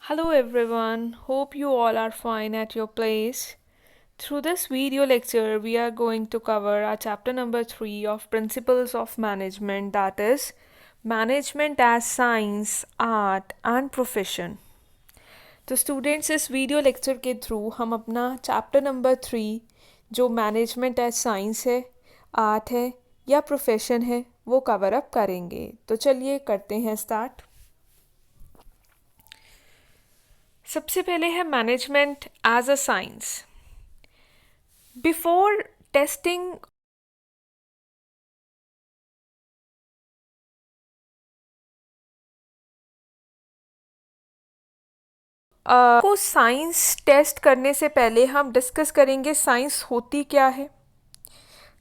Hello everyone, hope you all are fine at your place. Through this video lecture, we are going to cover our chapter number 3 of Principles of Management, that is, Management as Science, Art and Profession. तो students इस video lecture के through हम अपना chapter number 3 जो management as science है, art है या profession है वो कवर अप करेंगे। तो चलिए करते हैं स्टार्ट। सबसे पहले है management as a science. Before testing को साइंस टेस्ट करने से पहले हम डिस्कस करेंगे साइंस होती क्या है,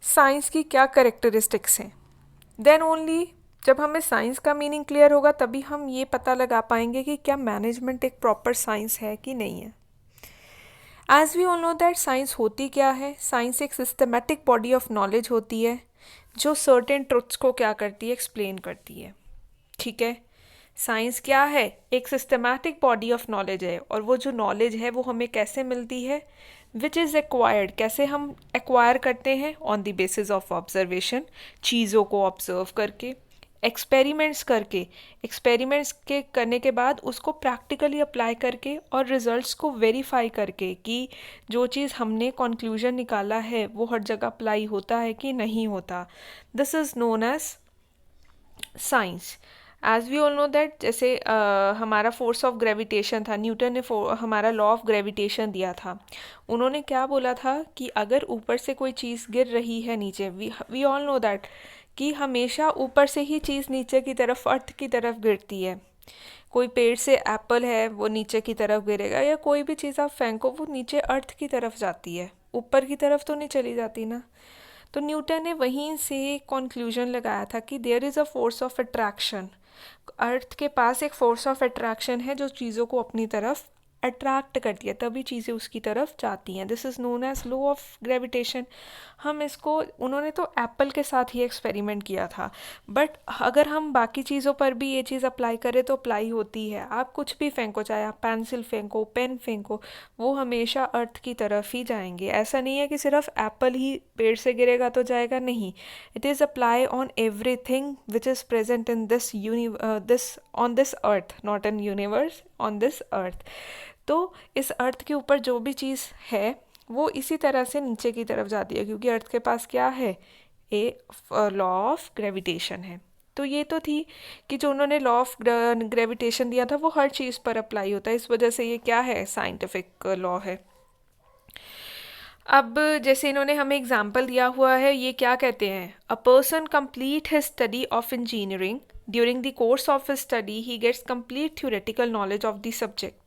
साइंस की क्या करेक्टरिस्टिक्स हैं। देन ओनली जब हमें साइंस का मीनिंग क्लियर होगा तभी हम ये पता लगा पाएंगे कि क्या मैनेजमेंट एक प्रॉपर साइंस है कि नहीं है। As we all know that science होती क्या है। साइंस एक सिस्टमेटिक बॉडी ऑफ नॉलेज होती है जो सर्टेन ट्रुथ्स को क्या करती है, एक्सप्लेन करती है। ठीक है, साइंस क्या है, एक सिस्टमैटिक बॉडी ऑफ नॉलेज है और वो जो नॉलेज है वो हमें कैसे मिलती है, विच इज़ एक्वायर्ड, कैसे हम एक्वायर करते हैं, on the basis of observation, चीज़ों को ऑब्जर्व करके, एक्सपेरिमेंट्स करके, एक्सपेरिमेंट्स के करने के बाद उसको प्रैक्टिकली अप्लाई करके और रिजल्ट्स को वेरीफाई करके कि जो चीज़ हमने कंक्लूजन निकाला है वो हर जगह अप्लाई होता है कि नहीं होता। This is known as science. As we all know that जैसे हमारा फोर्स ऑफ ग्रेविटेशन था, न्यूटन ने हमारा लॉ ऑफ ग्रेविटेशन दिया था। उन्होंने क्या बोला था कि अगर ऊपर से कोई चीज़ गिर रही है नीचे, वी ऑल नो दैट कि हमेशा ऊपर से ही चीज़ नीचे की तरफ, अर्थ की तरफ गिरती है। कोई पेड़ से एप्पल है वो नीचे की तरफ गिरेगा, या कोई भी चीज़ आप फेंको वो नीचे अर्थ की तरफ जाती है, ऊपर की तरफ तो नहीं चली जाती ना। तो न्यूटन ने वहीं से कंक्लूजन लगाया था कि there is a force of attraction. Earth के पास एक फोर्स ऑफ अट्रैक्शन है जो चीज़ों को अपनी तरफ अट्रैक्ट करती है, तभी चीज़ें उसकी तरफ जाती हैं। This is known as law of gravitation. हम इसको, उन्होंने तो एप्पल के साथ ही एक्सपेरिमेंट किया था, बट अगर हम बाकी चीज़ों पर भी ये चीज़ अप्लाई करें तो अप्लाई होती है। आप कुछ भी फेंको, चाहे आप पेंसिल फेंको, पेन फेंको, वो हमेशा अर्थ की तरफ ही जाएंगे। ऐसा नहीं है कि सिर्फ एप्पल ही पेड़ से गिरेगा तो जाएगा, नहीं। It is apply on everything which is present in this on this earth, not in universe, on this earth. तो इस अर्थ के ऊपर जो भी चीज़ है वो इसी तरह से नीचे की तरफ जाती है, क्योंकि अर्थ के पास क्या है, ए लॉ ऑफ ग्रेविटेशन है। तो ये तो थी कि जो उन्होंने लॉ ऑफ ग्रेविटेशन दिया था वो हर चीज़ पर अप्लाई होता है, इस वजह से ये क्या है, साइंटिफिक लॉ है। अब जैसे इन्होंने हमें एग्जाम्पल दिया हुआ है, ये क्या कहते हैं, a person complete his study of engineering, during the course of his study he gets complete theoretical knowledge of the subject.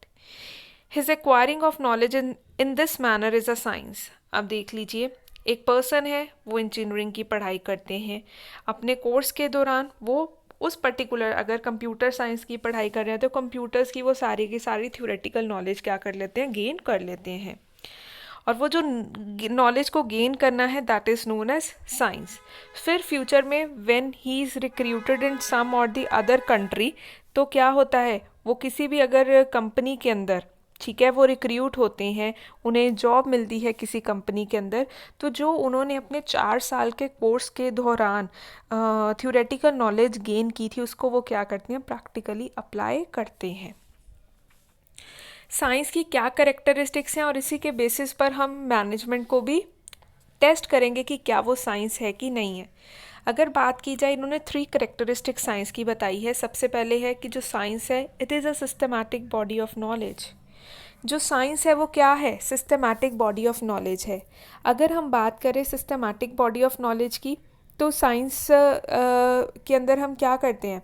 His acquiring of knowledge in this manner is a science. अब देख लीजिए, एक person है, वो engineering की पढ़ाई करते हैं, अपने कोर्स के दौरान वो उस पर्टिकुलर, अगर कंप्यूटर साइंस की पढ़ाई कर रहे हैं तो कंप्यूटर्स की वो सारी की सारी थ्योरेटिकल नॉलेज क्या कर लेते हैं, गेन कर लेते हैं। और वो जो नॉलेज को गेन करना है that is known as science. फिर फ्यूचर में when he is recruited in some or the other country, तो क्या होता है, वो किसी भी अगर कंपनी के अंदर, ठीक है, वो रिक्रूट होते हैं, उन्हें जॉब मिलती है किसी कंपनी के अंदर, तो जो उन्होंने अपने 4 साल के कोर्स के दौरान थ्योरेटिकल नॉलेज गेन की थी उसको वो क्या करते हैं, प्रैक्टिकली अप्लाई करते हैं। साइंस की क्या करेक्टरिस्टिक्स हैं और इसी के बेसिस पर हम मैनेजमेंट को भी टेस्ट करेंगे कि क्या वो साइंस है कि नहीं है। अगर बात की जाए, इन्होंने 3 करेक्टरिस्टिक साइंस की बताई है। सबसे पहले है कि जो साइंस है it is a systematic body of knowledge. जो साइंस है वो क्या है, सिस्टमैटिक बॉडी ऑफ नॉलेज है। अगर हम बात करें सिस्टमैटिक बॉडी ऑफ नॉलेज की, तो साइंस के अंदर हम क्या करते हैं,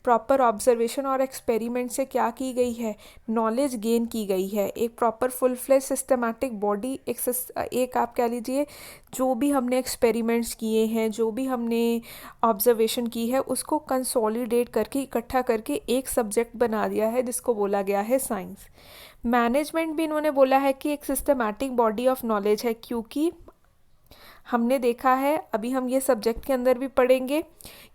प्रॉपर ऑब्जर्वेशन और एक्सपेरिमेंट से क्या की गई है, नॉलेज गेन की गई है। एक proper full fledge systematic body, एक आप कह लीजिए जो भी हमने एक्सपेरिमेंट्स किए हैं, जो भी हमने ऑब्जर्वेशन की है उसको कंसोलिडेट करके, इकट्ठा करके एक सब्जेक्ट बना दिया है जिसको बोला गया है साइंस। मैनेजमेंट भी इन्होंने बोला है कि एक सिस्टमैटिक बॉडी ऑफ नॉलेज है, क्योंकि हमने देखा है, अभी हम ये सब्जेक्ट के अंदर भी पढ़ेंगे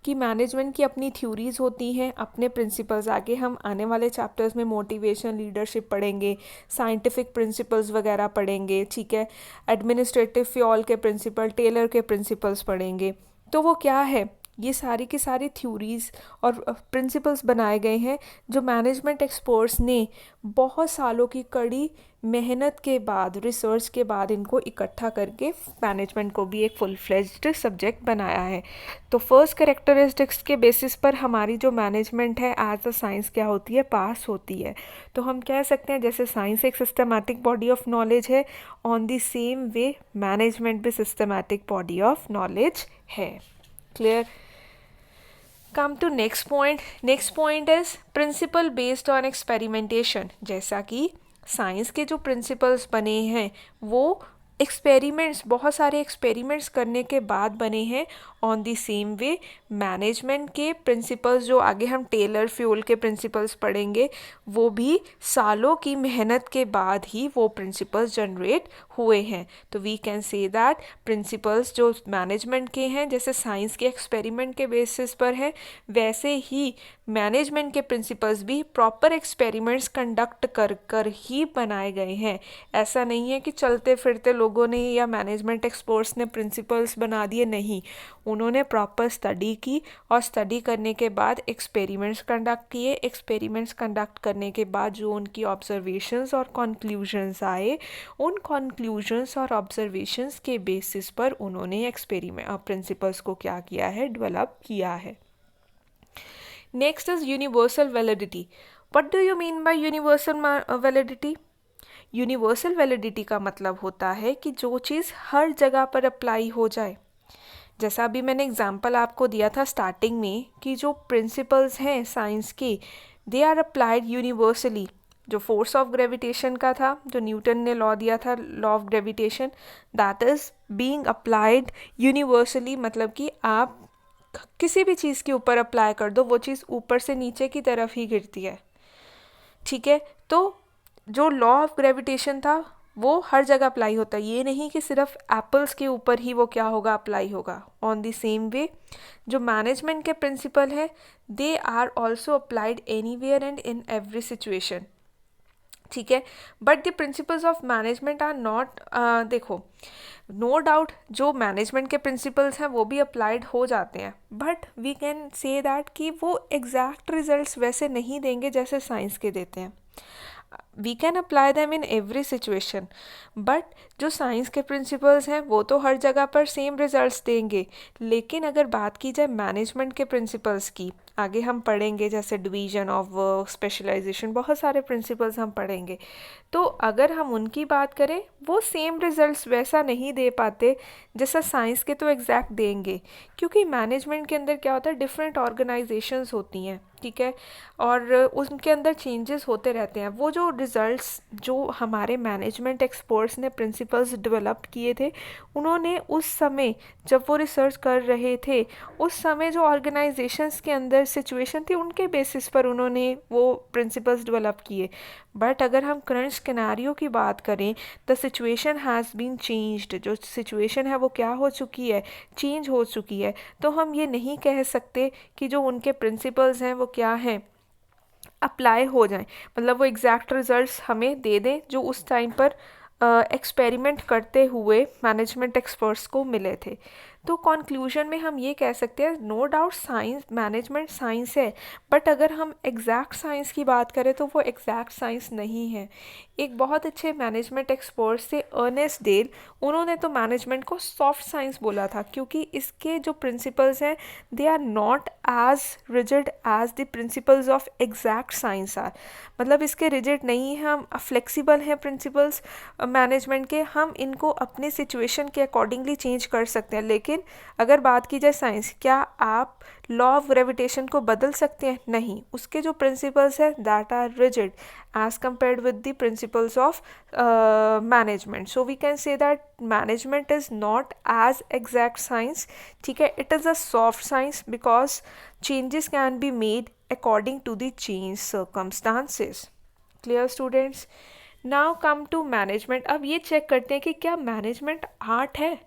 कि मैनेजमेंट की अपनी थ्योरीज होती हैं, अपने प्रिंसिपल्स। आगे हम आने वाले चैप्टर्स में मोटिवेशन, लीडरशिप पढ़ेंगे, साइंटिफिक प्रिंसिपल्स वगैरह पढ़ेंगे, ठीक है। एडमिनिस्ट्रेटिव फ्योल के प्रिंसिपल, टेलर के प्रिंसिपल्स पढ़ेंगे। तो वो क्या है, ये सारी की सारी थ्योरीज और प्रिंसिपल्स बनाए गए हैं जो मैनेजमेंट एक्सपर्ट्स ने बहुत सालों की कड़ी मेहनत के बाद, रिसर्च के बाद इनको इकट्ठा करके मैनेजमेंट को भी एक फुल फ्लेज्ड सब्जेक्ट बनाया है। तो फर्स्ट कैरेक्टरिस्टिक्स के बेसिस पर हमारी जो मैनेजमेंट है एज अ साइंस क्या होती है, पास होती है। तो हम कह सकते हैं जैसे साइंस एक सिस्टमैटिक बॉडी ऑफ नॉलेज है, on the same way management भी सिस्टमैटिक बॉडी ऑफ नॉलेज है। Clear? Come to next point. Next point is principle based on experimentation. जैसा कि साइंस के जो प्रिंसिपल्स बने हैं वो एक्सपेरिमेंट्स, बहुत सारे एक्सपेरिमेंट्स करने के बाद बने हैं। On the same way management के प्रिंसिपल्स, जो आगे हम टेलर फ्यूल के प्रिंसिपल्स पढ़ेंगे, वो भी सालों की मेहनत के बाद ही वो प्रिंसिपल्स जनरेट हुए हैं। तो we can say that principles जो मैनेजमेंट के हैं, जैसे साइंस के एक्सपेरिमेंट के बेसिस पर हैं, वैसे ही मैनेजमेंट के प्रिंसिपल्स भी प्रॉपर एक्सपेरिमेंट्स कंडक्ट कर कर ही बनाए गए हैं। ऐसा नहीं है कि चलते फिरते लोगों ने या मैनेजमेंट एक्सपर्ट्स ने प्रिंसिपल्स बना दिए, नहीं। उन्होंने प्रॉपर स्टडी की और स्टडी करने के बाद एक्सपेरिमेंट्स कंडक्ट किए। एक्सपेरिमेंट्स कंडक्ट करने के बाद जो उनकी ऑब्जर्वेशंस और कंक्लूजन्स आए, उन कंक्लूजन्स और ऑब्जर्वेशंस के बेसिस पर उन्होंने प्रिंसिपल्स को क्या किया है, डेवलप किया है। Next is universal validity. What do you mean by universal validity? Universal validity का मतलब होता है कि जो चीज़ हर जगह पर अप्लाई हो जाए। जैसा अभी मैंने एग्जांपल आपको दिया था स्टार्टिंग में कि जो प्रिंसिपल्स हैं साइंस के, दे आर अप्लाइड यूनिवर्सली। जो फोर्स ऑफ ग्रेविटेशन का था, जो न्यूटन ने लॉ दिया था, law of gravitation, that is being applied universally. मतलब कि आप किसी भी चीज़ के ऊपर अप्लाई कर दो, वो चीज़ ऊपर से नीचे की तरफ ही गिरती है, ठीक है। तो जो लॉ ऑफ ग्रेविटेशन था वो हर जगह अप्लाई होता है, ये नहीं कि सिर्फ एप्पल्स के ऊपर ही वो क्या होगा, अप्लाई होगा। ऑन द सेम वे जो मैनेजमेंट के प्रिंसिपल है, they are also applied anywhere and in every situation, ठीक है। But the principles of management are not, देखो नो डाउट जो मैनेजमेंट के प्रिंसिपल्स हैं वो भी अप्लाइड हो जाते हैं, but we can say that कि वो एग्जैक्ट रिजल्ट्स वैसे नहीं देंगे जैसे साइंस के देते हैं। We can apply them in every situation, but जो साइंस के प्रिंसिपल्स हैं वो तो हर जगह पर सेम रिजल्ट्स देंगे। लेकिन अगर बात की जाए मैनेजमेंट के प्रिंसिपल्स की, आगे हम पढ़ेंगे जैसे डिवीजन ऑफ वर्क, स्पेशलाइजेशन, बहुत सारे प्रिंसिपल्स हम पढ़ेंगे। तो अगर हम उनकी बात करें, वो सेम रिजल्ट्स वैसा नहीं दे पाते जैसा साइंस के तो एग्जैक्ट देंगे, क्योंकि मैनेजमेंट के अंदर क्या होता है, डिफरेंट ऑर्गेनाइजेशंस होती हैं, ठीक है, और उनके अंदर चेंजेस होते रहते हैं। वो जो रिजल्ट्स जो हमारे मैनेजमेंट एक्सपर्ट्स ने प्रिंसिपल्स डेवलप किए थे, उन्होंने उस समय जब वो रिसर्च कर रहे थे, उस समय जो ऑर्गेनाइजेशंस के अंदर सिचुएशन थी उनके बेसिस पर उन्होंने वो प्रिंसिपल्स डेवलप किए। बट अगर हम करंट सिनेरियो की बात करें, the situation has been changed, जो सिचुएशन है वो क्या हो चुकी है, चेंज हो चुकी है। तो हम ये नहीं कह सकते कि जो उनके प्रिंसिपल्स हैं वो क्या हैं, अप्लाई हो जाएं, मतलब वो एग्जैक्ट रिजल्ट्स हमें दे दें जो उस टाइम पर एक्सपेरिमेंट करते हुए मैनेजमेंट एक्सपर्ट्स को मिले थे। तो कंक्लूजन में हम ये कह सकते हैं, no doubt science, management science है, बट अगर हम एग्जैक्ट साइंस की बात करें तो वो एग्जैक्ट साइंस नहीं है। एक बहुत अच्छे मैनेजमेंट एक्सपर्ट्स थे अर्नेस्ट डेल, उन्होंने तो मैनेजमेंट को सॉफ्ट साइंस बोला था, क्योंकि इसके जो प्रिंसिपल्स हैं they are not as rigid as the principles of exact science are. मतलब इसके रिजिड नहीं हैं, हम फ्लेक्सिबल हैं प्रिंसिपल्स मैनेजमेंट के, हम इनको अपने सिचुएशन के अकॉर्डिंगली चेंज कर सकते हैं। लेकिन अगर बात की जाए साइंस, क्या आप लॉ ऑफ ग्रेविटेशन को बदल सकते हैं? नहीं, उसके जो प्रिंसिपल्स है that are rigid as compared with the principles of management. So we can say that management is not as exact science, ठीक है, it is a soft science because changes can be made according to the change circumstances. Clear students? Now come to management. अब ये check करते हैं कि क्या management art है?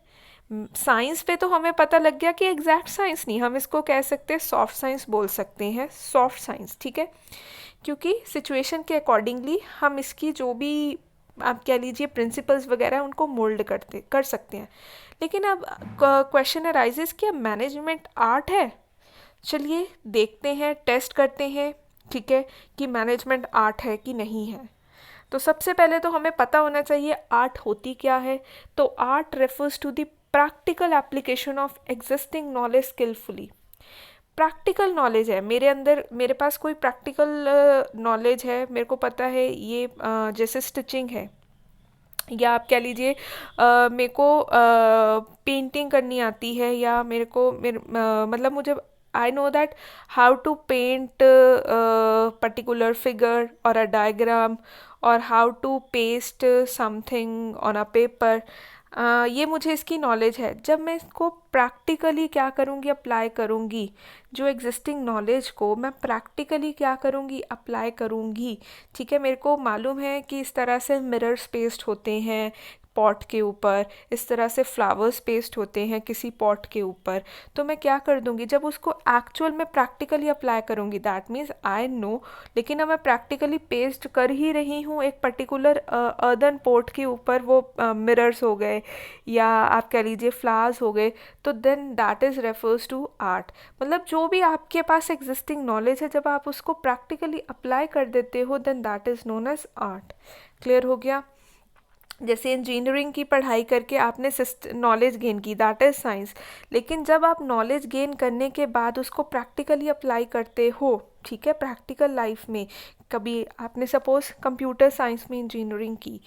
Science पे तो हमें पता लग गया कि एग्जैक्ट साइंस नहीं, हम इसको कह सकते हैं सॉफ्ट साइंस बोल सकते हैं, सॉफ्ट साइंस, ठीक है, क्योंकि सिचुएशन के अकॉर्डिंगली हम इसकी जो भी आप कह लीजिए प्रिंसिपल्स वगैरह उनको मोल्ड कर सकते हैं। लेकिन अब क्वेश्चन अराइजेस कि अब मैनेजमेंट आर्ट है। चलिए देखते हैं, टेस्ट करते हैं, ठीक है, कि मैनेजमेंट आर्ट है कि नहीं है। तो सबसे पहले तो हमें पता होना चाहिए आर्ट होती क्या है। तो art refers to the practical application of existing knowledge skilfully. Practical knowledge है मेरे अंदर, मेरे पास कोई प्रैक्टिकल नॉलेज है, मेरे को पता है ये जैसे स्टिचिंग है, या आप कह लीजिए मेरे को पेंटिंग करनी आती है, या मतलब मुझे I know that how to paint particular figure और अ डायग्राम, और how to paste something on a paper. ये मुझे इसकी नॉलेज है। जब मैं इसको प्रैक्टिकली क्या करूँगी, अप्लाई करूँगी, जो एग्जिस्टिंग नॉलेज को मैं प्रैक्टिकली क्या करूँगी, अप्लाई करूँगी, ठीक है। मेरे को मालूम है कि इस तरह से मिरर्स पेस्ट होते हैं पॉट के ऊपर, इस तरह से फ्लावर्स पेस्ट होते हैं किसी पॉट के ऊपर, तो मैं क्या कर दूँगी, जब उसको एक्चुअल में प्रैक्टिकली अप्लाई करूँगी, दैट मीन्स आई नो, लेकिन अब मैं प्रैक्टिकली पेस्ट कर ही रही हूँ एक पर्टिकुलर अर्दन पॉट के ऊपर, वो मिरर्स हो गए या आप कह लीजिए फ्लावर्स हो गए, तो then that is refers to art. मतलब जो भी आपके पास एग्जिस्टिंग नॉलेज है, जब आप उसको प्रैक्टिकली अप्लाई कर देते हो, then that is known as art. Clear हो गया। जैसे इंजीनियरिंग की पढ़ाई करके आपने नॉलेज गेन की, दैट इज़ साइंस, लेकिन जब आप नॉलेज गेन करने के बाद उसको प्रैक्टिकली अप्लाई करते हो, ठीक है, प्रैक्टिकल लाइफ में, कभी आपने सपोज कंप्यूटर साइंस में इंजीनियरिंग की,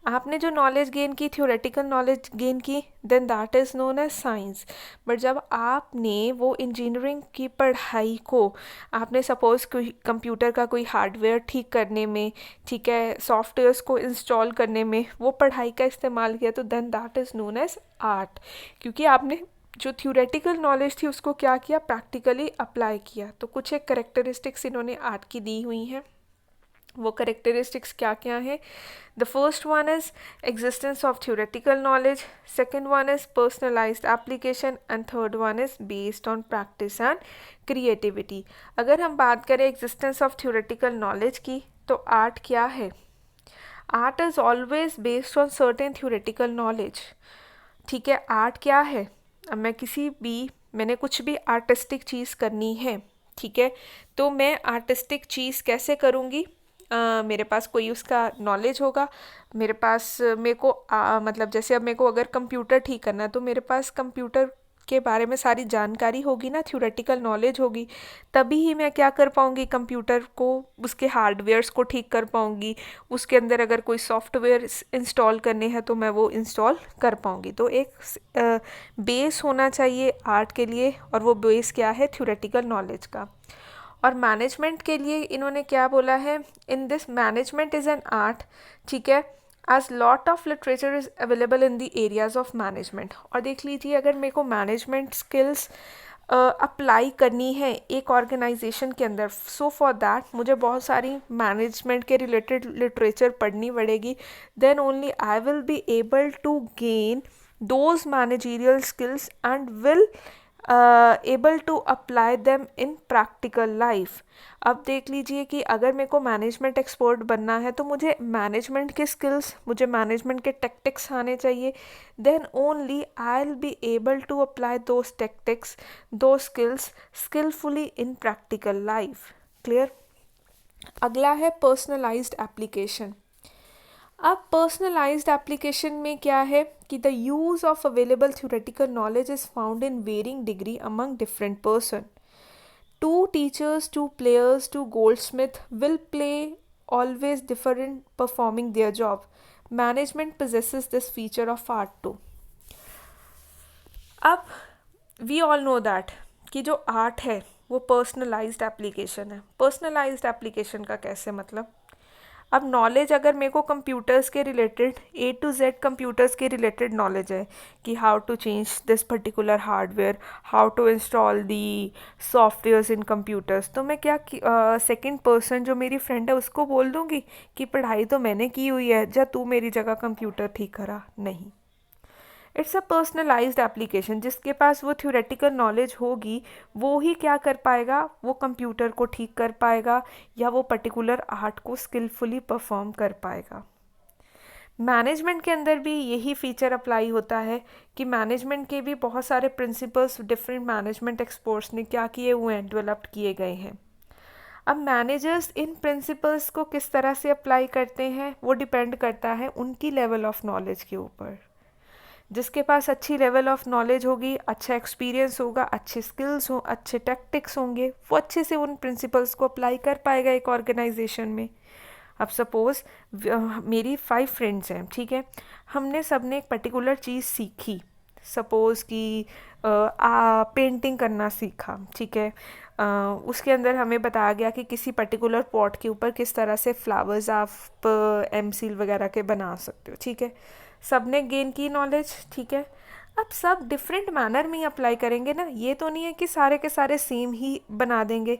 आपने जो नॉलेज गेन की, थ्योरेटिकल नॉलेज गेन की, then that is known as science. But जब आपने वो इंजीनियरिंग की पढ़ाई को, आपने सपोज कोई कंप्यूटर का कोई हार्डवेयर ठीक करने में, ठीक है, सॉफ्टवेयर्स को इंस्टॉल करने में वो पढ़ाई का इस्तेमाल किया, तो then that is known as art, क्योंकि आपने जो थ्योरेटिकल नॉलेज थी उसको क्या किया, प्रैक्टिकली अप्लाई किया। तो कुछ एक करेक्टरिस्टिक्स इन्होंने आर्ट की दी हुई हैं। वो करेक्टरिस्टिक्स क्या क्या है? The first one is existence of theoretical knowledge, second one is personalised application, and third one is based on practice and creativity. अगर हम बात करें एग्जिस्टेंस ऑफ थ्योरेटिकल नॉलेज की, तो आर्ट क्या है? Art is always based on certain theoretical knowledge, ठीक है। आर्ट क्या है? अब मैंने कुछ भी आर्टिस्टिक चीज़ करनी है, ठीक है, तो मैं आर्टिस्टिक चीज़ कैसे करूँगी? मेरे पास कोई उसका नॉलेज होगा, मेरे पास मेरे को मतलब जैसे अब मेरे को अगर कंप्यूटर ठीक करना है, तो मेरे पास कंप्यूटर के बारे में सारी जानकारी होगी ना, थ्योरेटिकल नॉलेज होगी, तभी ही मैं क्या कर पाऊँगी, कंप्यूटर को, उसके हार्डवेयर्स को ठीक कर पाऊँगी। उसके अंदर अगर कोई सॉफ्टवेयर इंस्टॉल करने हैं तो मैं वो इंस्टॉल कर पाऊँगी। तो एक बेस होना चाहिए आर्ट के लिए, और वो बेस क्या है? थ्योरेटिकल नॉलेज का। और मैनेजमेंट के लिए इन्होंने क्या बोला है? In this management is an art, ठीक है, as lot of literature is available in the areas of management. और देख लीजिए, अगर मेरे को मैनेजमेंट स्किल्स अप्लाई करनी है एक ऑर्गेनाइजेशन के अंदर, सो फॉर दैट मुझे बहुत सारी मैनेजमेंट के रिलेटेड लिटरेचर पढ़नी पड़ेगी, then only I will be able to gain those managerial skills and will able to apply them in practical life. अब देख लीजिए कि अगर मेरे को मैनेजमेंट एक्सपर्ट बनना है, तो मुझे मैनेजमेंट के स्किल्स, मुझे मैनेजमेंट के टेक्टिक्स आने चाहिए, then only I will be able to apply those tactics, those skills skilfully in practical life. Clear. अगला है पर्सनलाइज्ड एप्लीकेशन। अब पर्सनलाइज्ड एप्लीकेशन में क्या है कि the use of available theoretical knowledge is found in varying degree among different person. Two teachers, two players, two goldsmith will play always different performing their job. Management possesses this feature of art too. अब we all know that कि जो art है वो personalised application है। Personalised application का कैसे मतलब? अब नॉलेज अगर मेरे को कंप्यूटर्स के related A to Z computers के रिलेटेड नॉलेज है कि how to change this particular hardware, how to install the softwares in computers, तो मैं क्या सेकंड पर्सन जो मेरी फ्रेंड है उसको बोल दूँगी कि पढ़ाई तो मैंने की हुई है, जा तू मेरी जगह कंप्यूटर ठीक करा? नहीं। It's a personalised application. जिसके पास वो थ्योरेटिकल नॉलेज होगी वो ही क्या कर पाएगा, वो कंप्यूटर को ठीक कर पाएगा या वो पर्टिकुलर आर्ट को स्किलफुली परफॉर्म कर पाएगा। मैनेजमेंट के अंदर भी यही फीचर अप्लाई होता है कि मैनेजमेंट के भी बहुत सारे प्रिंसिपल्स डिफरेंट मैनेजमेंट एक्सपर्ट्स ने क्या किए हुए हैं, डेवलप किए गए हैं। अब मैनेजर्स इन प्रिंसिपल्स को किस तरह से अप्लाई करते हैं वो डिपेंड करता है उनकी लेवल ऑफ नॉलेज के ऊपर। जिसके पास अच्छी लेवल ऑफ नॉलेज होगी, अच्छा एक्सपीरियंस होगा, अच्छे स्किल्स हो, अच्छे टैक्टिक्स होंगे, वो अच्छे से उन प्रिंसिपल्स को अप्लाई कर पाएगा एक ऑर्गेनाइजेशन में। अब सपोज़ मेरी 5 फ्रेंड्स हैं, ठीक है, हमने सब ने एक पर्टिकुलर चीज़ सीखी। सपोज़ कि पेंटिंग करना सीखा, ठीक है। उसके अंदर हमें बताया गया कि किसी पर्टिकुलर पॉट के ऊपर किस तरह से फ्लावर्स आप एमसील वगैरह के बना सकते हो, ठीक है। सब ने गेन की नॉलेज, ठीक है। अब सब डिफरेंट मैनर में ही अप्लाई करेंगे ना, ये तो नहीं है कि सारे के सारे सेम ही बना देंगे।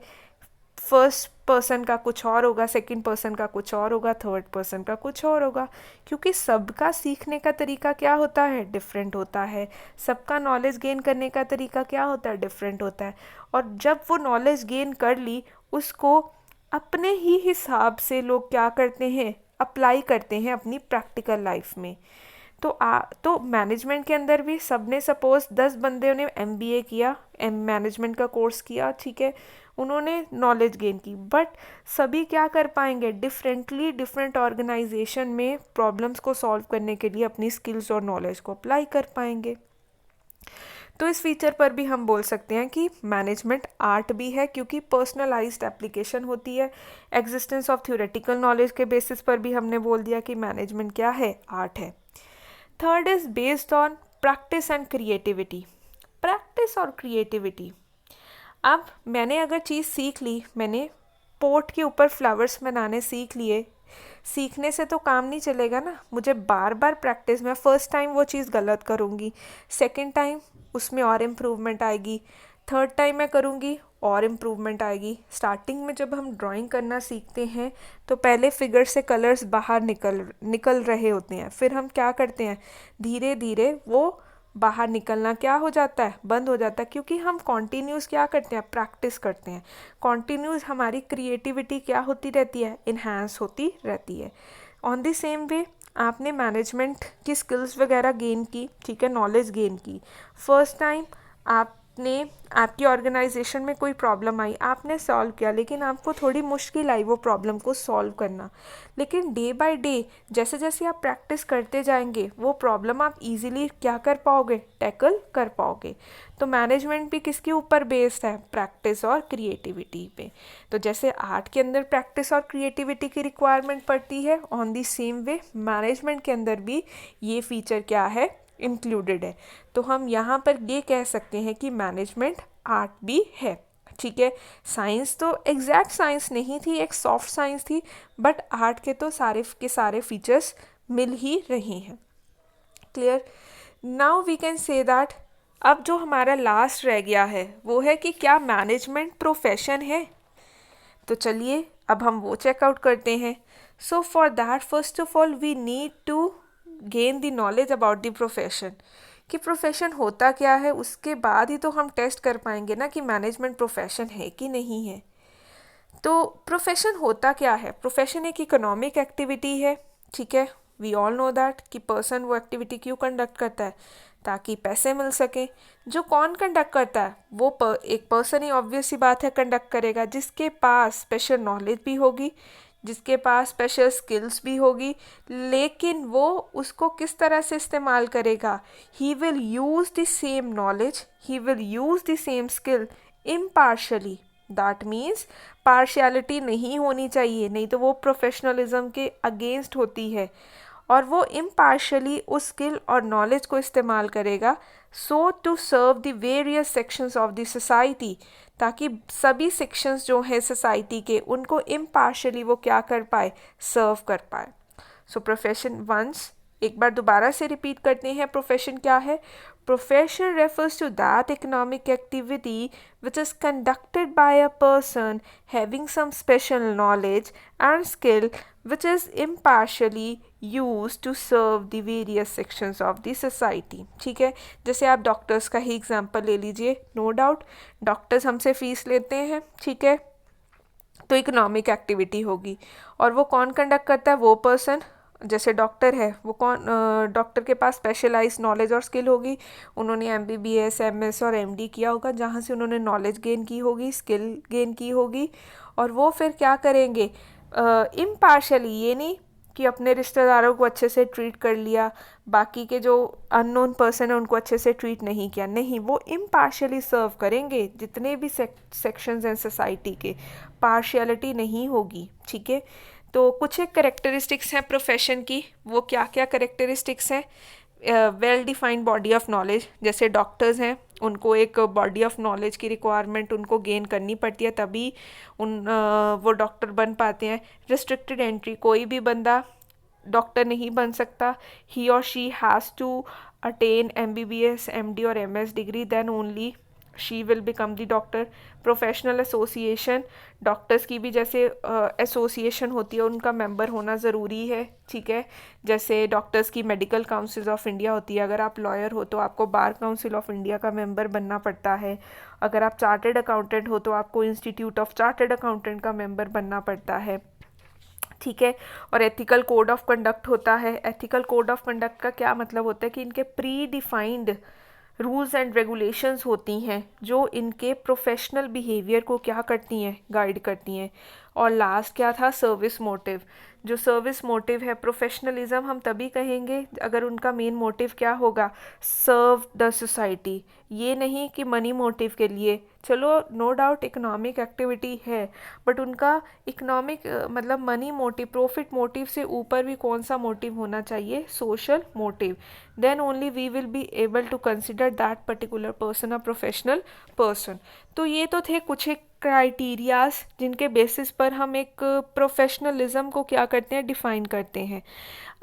फर्स्ट पर्सन का कुछ और होगा, सेकंड पर्सन का कुछ और होगा, थर्ड पर्सन का कुछ और होगा, क्योंकि सबका सीखने का तरीका क्या होता है, डिफरेंट होता है। सबका नॉलेज गेन करने का तरीका क्या होता है, डिफरेंट होता है। और जब वो नॉलेज गेन कर ली उसको अपने ही हिसाब से लोग क्या करते हैं, अप्लाई करते हैं अपनी प्रैक्टिकल लाइफ में। तो मैनेजमेंट के अंदर भी सब ने सपोज 10 बंदे ने एमबीए किया, मैनेजमेंट का कोर्स किया, ठीक है, उन्होंने नॉलेज गेन की, बट सभी क्या कर पाएंगे, डिफरेंटली डिफरेंट ऑर्गेनाइजेशन में प्रॉब्लम्स को सॉल्व करने के लिए अपनी स्किल्स और नॉलेज को अप्लाई कर पाएंगे। तो इस फीचर पर भी हम बोल सकते हैं कि मैनेजमेंट आर्ट भी है, क्योंकि पर्सनलाइज्ड एप्लीकेशन होती है। एग्जिस्टेंस ऑफ थ्योरेटिकल नॉलेज के बेसिस पर भी हमने बोल दिया कि मैनेजमेंट क्या है, आर्ट है। Third is based on practice and creativity. Practice और क्रिएटिविटी, अब मैंने अगर चीज़ सीख ली, मैंने पोट के ऊपर फ्लावर्स बनाने सीख लिए, सीखने से तो काम नहीं चलेगा ना, मुझे बार बार प्रैक्टिस। मैं फर्स्ट टाइम वो चीज़ गलत करूँगी, सेकंड टाइम उसमें और इम्प्रूवमेंट आएगी, थर्ड टाइम मैं करूँगी और इम्प्रूवमेंट आएगी। स्टार्टिंग में जब हम ड्राइंग करना सीखते हैं तो पहले फिगर से कलर्स बाहर निकल रहे होते हैं, फिर हम क्या करते हैं, धीरे धीरे वो बाहर निकलना क्या हो जाता है, बंद हो जाता है, क्योंकि हम कॉन्टीन्यूस क्या करते हैं, प्रैक्टिस करते हैं। कॉन्टीन्यूस हमारी क्रिएटिविटी क्या होती रहती है, इन्हांस होती रहती है। ऑन द सेम वे आपने मैनेजमेंट की स्किल्स वगैरह गेन की, ठीक है, नॉलेज गेन की। फर्स्ट टाइम आपकी ऑर्गेनाइजेशन में कोई प्रॉब्लम आई, आपने सॉल्व किया, लेकिन आपको थोड़ी मुश्किल आई वो प्रॉब्लम को सॉल्व करना। लेकिन डे बाय डे जैसे जैसे आप प्रैक्टिस करते जाएंगे वो प्रॉब्लम आप इजीली क्या कर पाओगे, टैकल कर पाओगे। तो मैनेजमेंट भी किसके ऊपर बेस्ड है, प्रैक्टिस और क्रिएटिविटी पे। तो जैसे आर्ट के अंदर प्रैक्टिस और क्रिएटिविटी की रिक्वायरमेंट पड़ती है, on the same way management के अंदर भी ये फीचर क्या है, इंक्लूडेड है। तो हम यहाँ पर ये कह सकते हैं कि मैनेजमेंट आर्ट भी है, ठीक है। साइंस तो एग्जैक्ट साइंस नहीं थी, एक सॉफ्ट साइंस थी, बट आर्ट के तो सारे के सारे फीचर्स मिल ही रहे हैं। Clear. Now we can say that अब जो हमारा लास्ट रह गया है वो है कि क्या मैनेजमेंट प्रोफेशन है। तो चलिए अब हम वो चेकआउट करते हैं। So for that first of all we need to gain the knowledge about the profession, कि प्रोफेशन होता क्या है, उसके बाद ही तो हम टेस्ट कर पाएंगे ना कि मैनेजमेंट प्रोफेशन है कि नहीं है। तो प्रोफेशन होता क्या है, प्रोफेशन एक इकोनॉमिक एक्टिविटी है, ठीक है। वी ऑल नो दैट कि पर्सन वो एक्टिविटी क्यों कंडक्ट करता है, ताकि पैसे मिल सके। जो कौन कंडक्ट करता है, वो एक पर्सन ही ऑब्वियस सी बात है कंडक्ट करेगा, जिसके पास स्पेशल नॉलेज भी होगी, जिसके पास स्पेशल स्किल्स भी होगी, लेकिन वो उसको किस तरह से इस्तेमाल करेगा, he will use the same knowledge, he will use the same skill impartially. That means partiality नहीं होनी चाहिए, नहीं तो वो प्रोफेशनलिज्म के अगेंस्ट होती है। और वो इम्पार्शली उस स्किल और नॉलेज को इस्तेमाल करेगा so to serve the various sections of the society, ताकि सभी सेक्शंस जो है सोसाइटी के उनको इम्पार्शली वो क्या कर पाए, सर्व कर पाए। सो प्रोफेशन वंस एक बार दोबारा से रिपीट करते हैं, प्रोफेशन क्या है? Profession refers to that economic activity which is conducted by a person having some special knowledge and skill which is impartially used to serve the various sections of the society. ठीक है, जैसे आप doctors का ही example ले लीजिए, no doubt doctors हमसे fees लेते हैं, ठीक है, तो इकोनॉमिक एक्टिविटी होगी, और वो कौन कंडक्ट करता है? वो पर्सन, जैसे डॉक्टर है, वो कौन, डॉक्टर के पास स्पेशलाइज नॉलेज और स्किल होगी, उन्होंने MBBS MS और MD किया होगा, जहाँ से उन्होंने नॉलेज गेन की होगी, स्किल गेन की होगी, और वो फिर क्या करेंगे? इम्पार्शली, ये नहीं कि अपने रिश्तेदारों को अच्छे से ट्रीट कर लिया, बाकी के जो अननोन पर्सन है उनको अच्छे से ट्रीट नहीं किया, नहीं, वो इम्पार्शली सर्व करेंगे जितने भी सेक्शंस हैं सोसाइटी के, पार्शियलिटी नहीं होगी, ठीक है। तो कुछ एक करेक्टरिस्टिक्स हैं प्रोफेशन की, वो क्या क्या करेक्टरिस्टिक्स हैं? Well defined body of knowledge, जैसे डॉक्टर्स हैं, उनको एक बॉडी ऑफ नॉलेज की रिक्वायरमेंट उनको गेन करनी पड़ती है, तभी वो डॉक्टर बन पाते हैं। रिस्ट्रिक्टेड एंट्री, कोई भी बंदा डॉक्टर नहीं बन सकता, ही और she has to attend MBBS MD और MS degree, then only she will become the doctor. Professional association, doctors की भी जैसे एसोसिएशन होती है, उनका मेंबर होना ज़रूरी है, ठीक है, जैसे डॉक्टर्स की मेडिकल काउंसिल ऑफ इंडिया होती है, अगर आप लॉयर हो तो आपको बार काउंसिल ऑफ इंडिया का मेंबर बनना पड़ता है, अगर आप चार्टर्ड अकाउंटेंट हो तो आपको इंस्टीट्यूट ऑफ चार्टर्ड अकाउंटेंट का मेंबर बनना पड़ता है, ठीक है। और एथिकल कोड ऑफ कंडक्ट होता है। एथिकल कोड ऑफ कंडक्ट का क्या मतलब होता है कि इनके pre defined rules and regulations होती हैं जो इनके प्रोफेशनल बिहेवियर को क्या करती हैं? गाइड करती हैं। और लास्ट क्या था? Service motive. जो सर्विस मोटिव है, प्रोफेशनलिज्म हम तभी कहेंगे अगर उनका मेन मोटिव क्या होगा? सर्व द सोसाइटी, ये नहीं कि मनी मोटिव के लिए। चलो नो डाउट इकोनॉमिक एक्टिविटी है, बट उनका इकोनॉमिक मतलब मनी मोटिव, प्रॉफिट मोटिव से ऊपर भी कौन सा मोटिव होना चाहिए? Social motive. Then only we will be able to consider that particular person a professional person. तो ये तो थे कुछ एक क्राइटेरियाज जिनके बेसिस पर हम एक प्रोफेशनलिज्म को क्या करते हैं? डिफाइन करते हैं।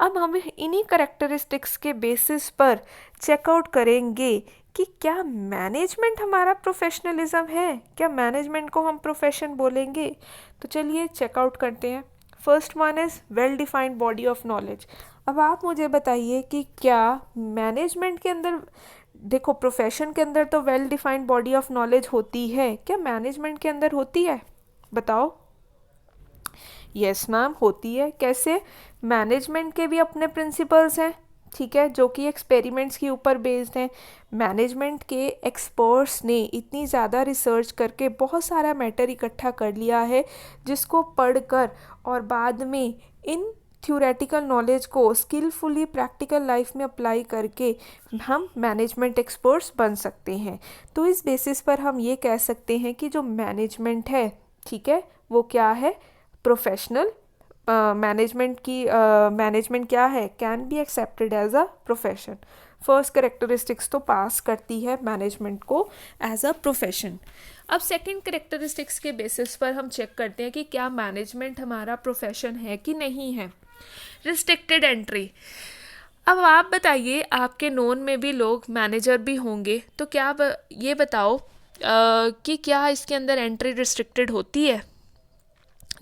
अब हम इन्हीं करेक्टरिस्टिक्स के बेसिस पर चेकआउट करेंगे कि क्या मैनेजमेंट हमारा प्रोफेशनलिज्म है, क्या मैनेजमेंट को हम प्रोफेशन बोलेंगे। तो चलिए चेकआउट करते हैं। First one is well defined body of knowledge. अब आप मुझे बताइए कि क्या मैनेजमेंट के अंदर, देखो प्रोफेशन के अंदर तो well defined body of knowledge होती है, क्या मैनेजमेंट के अंदर होती है? बताओ। यस मैम, होती है। कैसे? मैनेजमेंट के भी अपने प्रिंसिपल्स हैं, ठीक है, जो कि एक्सपेरिमेंट्स के ऊपर बेस्ड हैं। मैनेजमेंट के एक्सपर्ट्स ने इतनी ज़्यादा रिसर्च करके बहुत सारा मैटर इकट्ठा कर लिया है, जिसको पढ़कर और बाद में इन थ्योरेटिकल नॉलेज को स्किलफुली प्रैक्टिकल लाइफ में अप्लाई करके हम मैनेजमेंट एक्सपर्ट्स बन सकते हैं। तो इस बेसिस पर हम ये कह सकते हैं कि जो मैनेजमेंट है, ठीक है, वो क्या है? प्रोफेशनल। मैनेजमेंट क्या है? Can be accepted as a profession. First characteristics तो पास करती है मैनेजमेंट को एज अ प्रोफेशन। अब सेकंड करेक्टरिस्टिक्स के बेसिस पर हम चेक करते हैं कि क्या मैनेजमेंट हमारा प्रोफेशन है कि नहीं है। Restricted entry. अब आप बताइए, आपके नोन में भी लोग मैनेजर भी होंगे, तो क्या ये बताओ कि क्या इसके अंदर एंट्री रिस्ट्रिक्टेड होती है?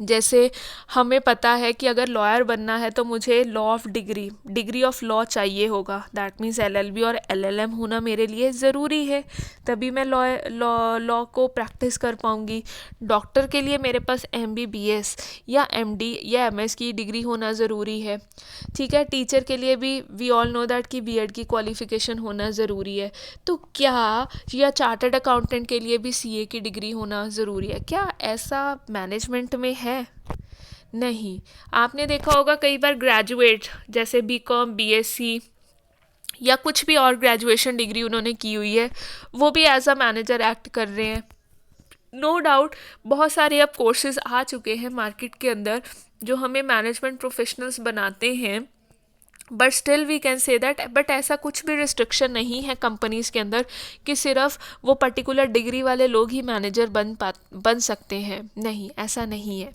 जैसे हमें पता है कि अगर लॉयर बनना है तो मुझे law of degree of law चाहिए होगा, दैट मीन्स LLB और LLM होना मेरे लिए ज़रूरी है, तभी मैं लॉ को प्रैक्टिस कर पाऊँगी। डॉक्टर के लिए मेरे पास MBBS या MD या MS की डिग्री होना ज़रूरी है, ठीक है। टीचर के लिए भी वी ऑल नो दैट कि B.Ed की क्वालिफ़िकेशन होना ज़रूरी है। तो क्या, या चार्टर्ड अकाउंटेंट के लिए भी CA की डिग्री होना ज़रूरी है? क्या ऐसा मैनेजमेंट में है? नहीं। आपने देखा होगा कई बार ग्रेजुएट, जैसे BCom BSc या कुछ भी और ग्रेजुएशन डिग्री उन्होंने की हुई है, वो भी एज अ मैनेजर एक्ट कर रहे हैं। नो डाउट बहुत सारे अब कोर्सेज आ चुके हैं मार्केट के अंदर जो हमें मैनेजमेंट प्रोफेशनल्स बनाते हैं, but still we can say that, but ऐसा कुछ भी रिस्ट्रिक्शन नहीं है कंपनीज़ के अंदर कि सिर्फ वो पर्टिकुलर डिग्री वाले लोग ही मैनेजर बन सकते हैं। नहीं, ऐसा नहीं है।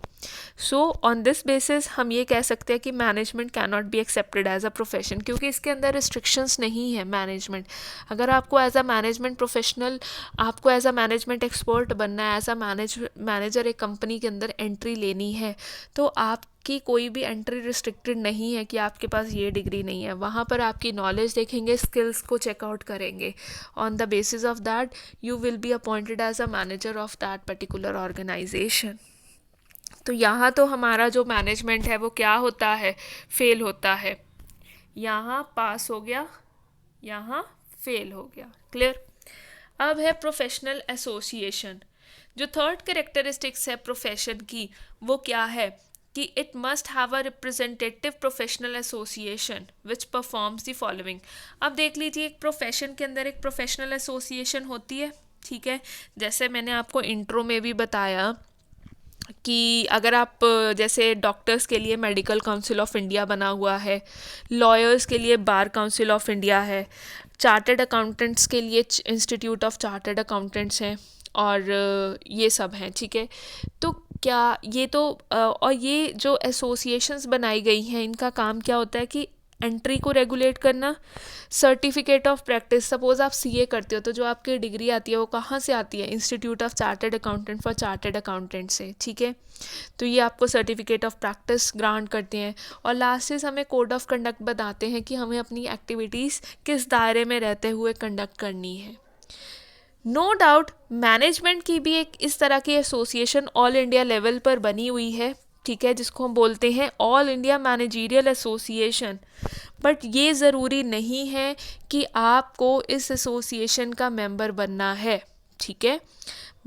सो ऑन दिस बेसिस हम ये कह सकते हैं कि management can not be accepted as a profession, क्योंकि इसके अंदर रिस्ट्रिक्शंस नहीं है मैनेजमेंट। अगर आपको एज अ मैनेजमेंट प्रोफेशनल, आपको एज अ मैनेजमेंट एक्सपर्ट बनना है, एज अ मैनेजर एक कंपनी के अंदर एंट्री लेनी है, तो आपकी कोई भी एंट्री रिस्ट्रिक्टेड नहीं है कि आपके पास ये डिग्री नहीं है। वहाँ पर आपकी नॉलेज देखेंगे, स्किल्स को चेकआउट करेंगे, on the basis of that you will be appointed as a manager of that particular organisation. तो यहाँ तो हमारा जो मैनेजमेंट है वो क्या होता है, फेल होता है। यहाँ पास हो गया, यहाँ फेल हो गया। क्लियर। अब है प्रोफेशनल एसोसिएशन। जो थर्ड कैरेक्टरिस्टिक्स है प्रोफेशन की, वो क्या है कि it must have a representative professional association which performs the following. अब देख लीजिए, एक प्रोफेशन के अंदर एक प्रोफेशनल एसोसिएशन होती है, ठीक है। जैसे मैंने आपको इंट्रो में भी बताया कि अगर आप जैसे डॉक्टर्स के लिए मेडिकल काउंसिल ऑफ इंडिया बना हुआ है, लॉयर्स के लिए बार काउंसिल ऑफ इंडिया है, चार्टर्ड अकाउंटेंट्स के लिए इंस्टीट्यूट ऑफ चार्टर्ड अकाउंटेंट्स हैं, और ये सब हैं, ठीक है। तो क्या ये तो और ये जो एसोसिएशंस बनाई गई हैं, इनका काम क्या होता है कि एंट्री को रेगुलेट करना, सर्टिफिकेट ऑफ प्रैक्टिस। सपोज आप सीए करते हो तो जो आपकी डिग्री आती है वो कहाँ से आती है, institute of chartered accountant for chartered accountant से, ठीक है। तो ये आपको सर्टिफिकेट ऑफ प्रैक्टिस ग्रांट करते हैं। और लास्ट हमें कोड ऑफ कंडक्ट बताते हैं कि हमें अपनी एक्टिविटीज़ किस दायरे में रहते हुए कंडक्ट करनी है। नो डाउट मैनेजमेंट की भी एक इस तरह की एसोसिएशन ऑल इंडिया लेवल पर बनी हुई है, ठीक है, जिसको हम बोलते हैं all India managerial association. But ये ज़रूरी नहीं है कि आपको इस एसोसिएशन का मेंबर बनना है, ठीक है।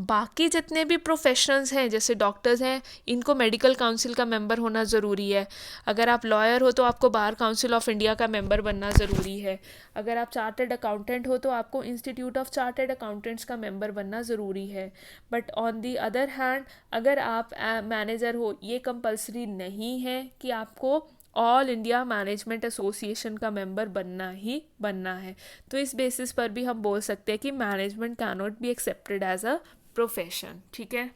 बाकी जितने भी प्रोफेशनल्स हैं, जैसे डॉक्टर्स हैं, इनको मेडिकल काउंसिल का मेंबर होना ज़रूरी है। अगर आप लॉयर हो तो आपको बार काउंसिल ऑफ इंडिया का मेंबर बनना ज़रूरी है। अगर आप चार्टर्ड अकाउंटेंट हो तो आपको इंस्टीट्यूट ऑफ चार्टर्ड अकाउंटेंट्स का मेंबर बनना ज़रूरी है। But on the other hand, अगर आप मैनेजर हो, ये कंपलसरी नहीं है कि आपको ऑल इंडिया मैनेजमेंट एसोसिएशन का मेंबर बनना ही बनना है। तो इस बेसिस पर भी हम बोल सकते हैं कि management can not be accepted as a profession, ठीक है।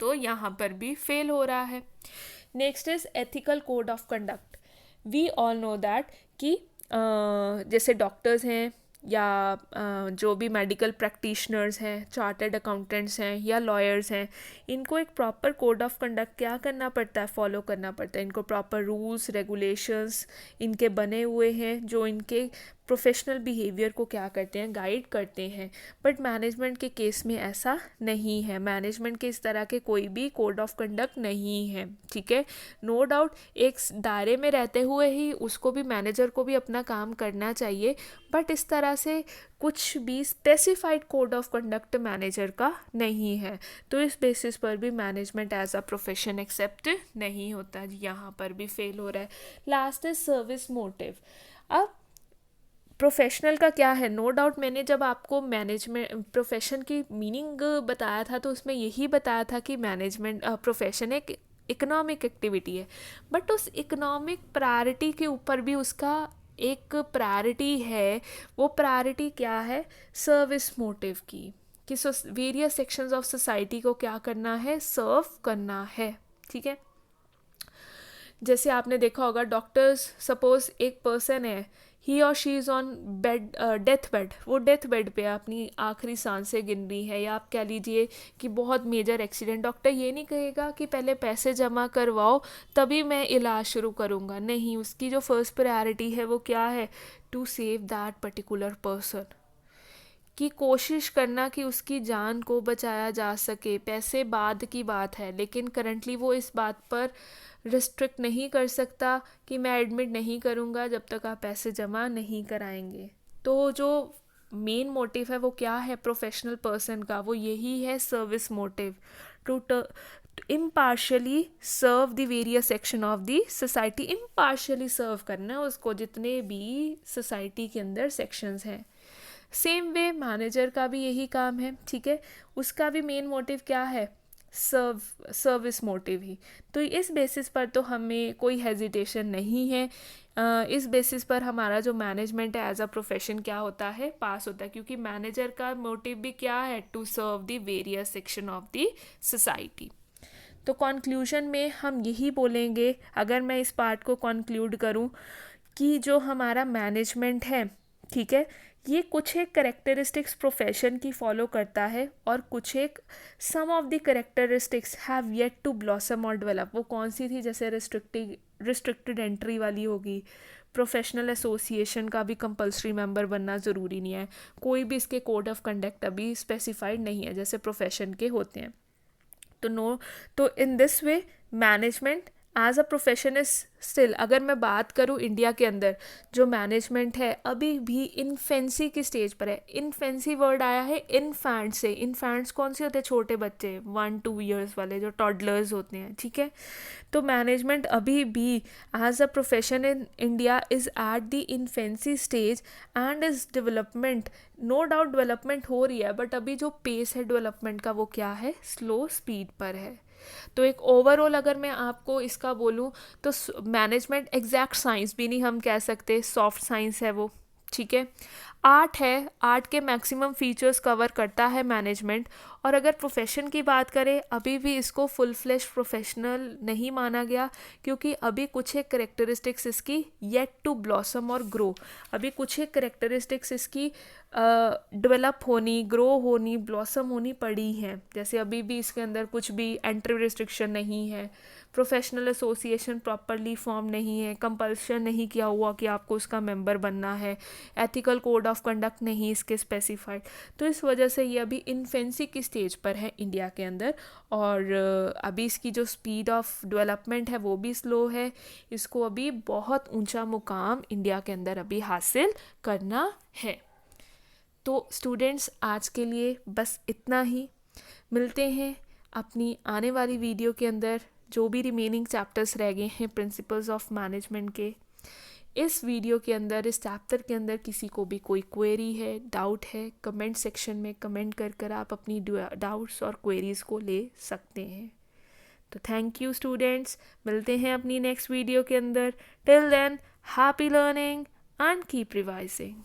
तो यहाँ पर भी फेल हो रहा है। Next is ethical code of conduct. We all know that कि जैसे डॉक्टर्स हैं या जो भी मेडिकल प्रैक्टिशनर्स हैं, चार्टर्ड अकाउंटेंट्स हैं या लॉयर्स हैं, इनको एक प्रॉपर कोड ऑफ कंडक्ट क्या करना पड़ता है, फॉलो करना पड़ता है। इनको प्रॉपर रूल्स रेगुलेशंस इनके बने हुए हैं जो इनके प्रोफेशनल बिहेवियर को क्या करते हैं, गाइड करते हैं। बट मैनेजमेंट के केस में ऐसा नहीं है। मैनेजमेंट के इस तरह के कोई भी कोड ऑफ कंडक्ट नहीं है, ठीक है। नो डाउट एक दायरे में रहते हुए ही उसको भी, मैनेजर को भी अपना काम करना चाहिए, बट इस तरह से कुछ भी specified code of conduct manager का नहीं है। तो इस बेसिस पर भी management as a profession accept नहीं होता। यहाँ पर भी फेल हो रहा है। Last is service motive. अब प्रोफेशनल का क्या है, नो डाउट मैंने जब आपको मैनेजमेंट प्रोफेशन की मीनिंग बताया था तो उसमें यही बताया था कि मैनेजमेंट प्रोफेशन एक इकोनॉमिक एक्टिविटी है। बट उस इकोनॉमिक प्रायोरिटी के ऊपर भी उसका एक प्रायोरिटी है। वो प्रायोरिटी क्या है, सर्विस मोटिव की, कि वेरियस सेक्शंस ऑफ सोसाइटी को क्या करना है, सर्व करना है, ठीक है। जैसे आपने देखा होगा, डॉक्टर्स, सपोज एक पर्सन है, ही और she is on bed, death bed, वो डेथ बेड पे अपनी आखिरी सांसें गिन रही है, या आप कह लीजिए कि बहुत मेजर एक्सीडेंट। डॉक्टर ये नहीं कहेगा कि पहले पैसे जमा करवाओ तभी मैं इलाज शुरू करूँगा, नहीं, उसकी जो फर्स्ट प्रायोरिटी है वो क्या है, to save that particular person, की कोशिश करना कि उसकी जान को बचाया जा सके। पैसे बाद की बात है, लेकिन करंटली वो इस बात पर रिस्ट्रिक्ट नहीं कर सकता कि मैं एडमिट नहीं करूँगा जब तक आप पैसे जमा नहीं कराएंगे। तो जो मेन मोटिव है वो क्या है प्रोफेशनल पर्सन का, वो यही है service motive, to impartially serve the various section of the society. Impartially serve करना है उसको, जितने भी सोसाइटी के अंदर सेक्शंस हैं। सेम वे मैनेजर का भी यही काम है, ठीक है। उसका भी मेन मोटिव क्या है, सर्विस मोटिव ही। तो इस बेसिस पर तो हमें कोई हेजिटेशन नहीं है। इस बेसिस पर हमारा जो मैनेजमेंट है एज अ प्रोफेशन क्या होता है, पास होता है, क्योंकि मैनेजर का मोटिव भी क्या है, to serve the various section of the society. तो कंक्लूजन में हम यही बोलेंगे, अगर मैं इस पार्ट को कंक्लूड करूं, कि जो हमारा मैनेजमेंट है, ठीक है, ये कुछ एक करेक्टरिस्टिक्स प्रोफेशन की फॉलो करता है और कुछ एक some of the characteristics have yet to blossom और डेवलप। वो कौन सी थी? जैसे रिस्ट्रिक्टेड एंट्री वाली होगी, प्रोफेशनल एसोसिएशन का भी कंपलसरी मेंबर बनना ज़रूरी नहीं है, कोई भी इसके कोड ऑफ कंडक्ट अभी स्पेसिफाइड नहीं है जैसे प्रोफेशन के होते हैं। तो in this way management as a profession is still, अगर मैं बात करूँ इंडिया के अंदर, जो मैनेजमेंट है अभी भी इन्फेंसी की स्टेज पर है। इन्फेंसी वर्ड आया है इनफैंट से। इनफैंट्स कौन से होते हैं? छोटे बच्चे, 1-2 ईयर्स वाले, जो टॉडलर्स होते हैं, ठीक है। तो मैनेजमेंट अभी भी as a profession in India is at the infancy stage and is development. No doubt development हो रही है, बट अभी जो पेस है डेवलपमेंट का वो क्या है? स्लो स्पीड पर है। तो एक ओवरऑल अगर मैं आपको इसका बोलूँ तो मैनेजमेंट एग्जैक्ट साइंस भी नहीं हम कह सकते, सॉफ्ट साइंस है वो, ठीक है। आर्ट है, आर्ट के मैक्सिमम फीचर्स कवर करता है मैनेजमेंट। और अगर प्रोफेशन की बात करें, अभी भी इसको फुल फ्लैश प्रोफेशनल नहीं माना गया, क्योंकि अभी कुछ एक करेक्टरिस्टिक्स इसकी येट टू ब्लॉसम और ग्रो। अभी कुछ एक करेक्टरिस्टिक्स इसकी डेवलप होनी, ग्रो होनी, ब्लॉसम होनी पड़ी हैं। जैसे अभी भी इसके अंदर कुछ भी एंट्री रिस्ट्रिक्शन नहीं है, प्रोफेशनल एसोसिएशन प्रॉपरली फॉर्म नहीं है, कंपल्शन नहीं किया हुआ कि आपको उसका मेंबर बनना है, एथिकल कोड ऑफ कंडक्ट नहीं इसके स्पेसिफाइड। तो इस वजह से ये अभी इन्फेंसी की स्टेज पर है इंडिया के अंदर। और अभी इसकी जो स्पीड ऑफ डेवलपमेंट है वो भी स्लो है। इसको अभी बहुत ऊंचा मुकाम इंडिया के अंदर अभी हासिल करना है। तो स्टूडेंट्स, आज के लिए बस इतना ही। मिलते हैं अपनी आने वाली वीडियो के अंदर, जो भी रिमेनिंग चैप्टर्स रह गए हैं प्रिंसिपल्स ऑफ मैनेजमेंट के। इस वीडियो के अंदर, इस चैप्टर के अंदर किसी को भी कोई क्वेरी है, डाउट है, कमेंट सेक्शन में कमेंट कर आप अपनी डाउट्स और क्वेरीज़ को ले सकते हैं। तो थैंक यू स्टूडेंट्स, मिलते हैं अपनी नेक्स्ट वीडियो के अंदर। Till then, happy learning and keep revising.